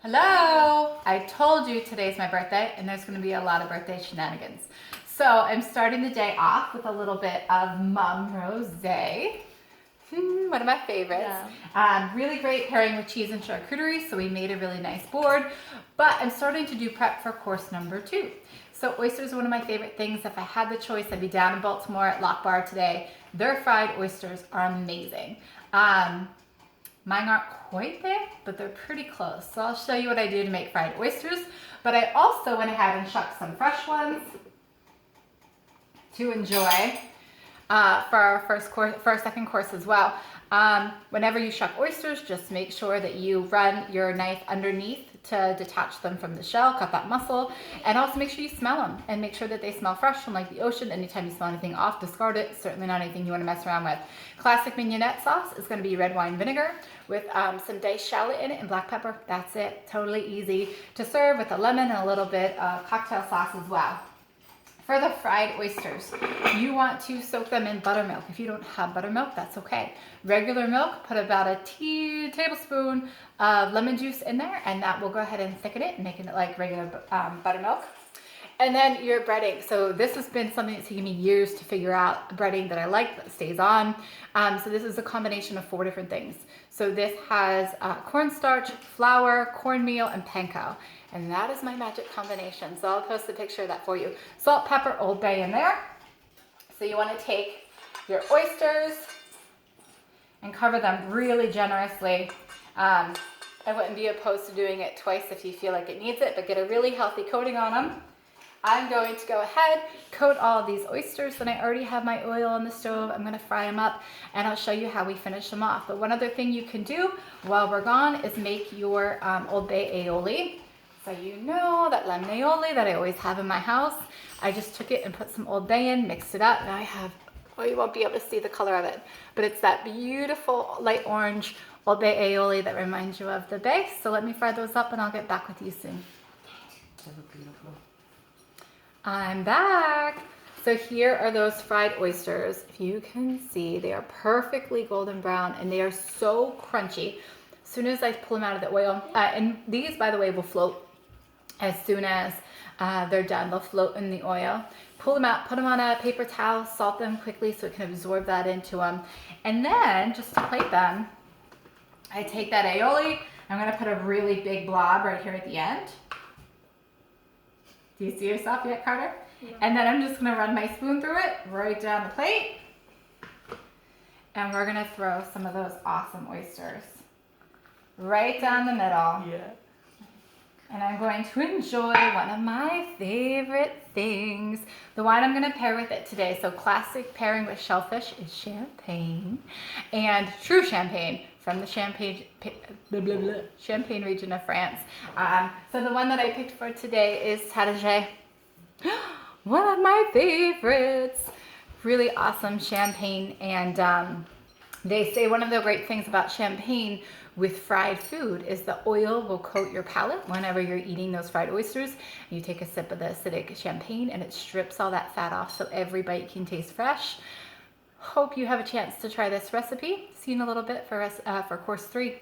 Hello! I told you today's my birthday and there's going to be a lot of birthday shenanigans. So I'm starting the day off with a little bit of Mum Rosé. One of my favorites. Yeah. Really great pairing with cheese and charcuterie, so we made a really nice board. But I'm starting to do prep for course number 2. So oysters are one of my favorite things. If I had the choice, I'd be down in Baltimore at Lock Bar today. Their fried oysters are amazing. Mine aren't quite there, but they're pretty close. So I'll show you what I do to make fried oysters. But I also went ahead and shucked some fresh ones to enjoy for our second course as well. Whenever you shuck oysters, just make sure that you run your knife underneath to detach them from the shell, cut that muscle, and also make sure you smell them and make sure that they smell fresh from like the ocean. Anytime you smell anything off, discard it. Certainly not anything you want to mess around with. Classic mignonette sauce is going to be red wine vinegar with some diced shallot in it and black pepper. That's it. Totally easy to serve with a lemon and a little bit of cocktail sauce as well. For the fried oysters, you want to soak them in buttermilk. If you don't have buttermilk, that's okay. Regular milk, put about a tablespoon of lemon juice in there, and that will go ahead and thicken it, making it like regular buttermilk. And then your breading. So this has been something that's taken me years to figure out breading that I like, that stays on. So this is a combination of 4 different things. So this has cornstarch, flour, cornmeal, and panko. And that is my magic combination. So I'll post a picture of that for you. Salt, pepper, Old Bay in there. So you want to take your oysters and cover them really generously. I wouldn't be opposed to doing it twice if you feel like it needs it, but get a really healthy coating on them. I'm going to go ahead, coat all of these oysters, and I already have my oil on the stove. I'm going to fry them up, and I'll show you how we finish them off. But one other thing you can do while we're gone is make your Old Bay Aioli. So you know that lemon aioli that I always have in my house. I just took it and put some Old Bay in, mixed it up, and I have, well, you won't be able to see the color of it, but it's that beautiful light orange Old Bay Aioli that reminds you of the bay. So let me fry those up, and I'll get back with you soon. They look beautiful. I'm back. So here are those fried oysters. If you can see, they are perfectly golden brown, and they are so crunchy. As soon as I pull them out of the oil, and these, by the way, will float as soon as they're done. They'll float in the oil. Pull them out, put them on a paper towel, salt them quickly so it can absorb that into them. And then, just to plate them, I take that aioli. I'm going to put a really big blob right here at the end. Do you see yourself yet, Carter? Yeah. And then I'm just going to run my spoon through it, right down the plate. And we're going to throw some of those awesome oysters right down the middle. Yeah. And I'm going to enjoy one of my favorite things. The wine I'm going to pair with it today. So classic pairing with shellfish is champagne. And true champagne from the Champagne region of France. So the one that I picked for today is Tadige. One of my favorites. Really awesome champagne. And they say one of the great things about champagne with fried food is the oil will coat your palate whenever you're eating those fried oysters. You take a sip of the acidic champagne and it strips all that fat off so every bite can taste fresh. Hope you have a chance to try this recipe. See you in a little bit for course 3.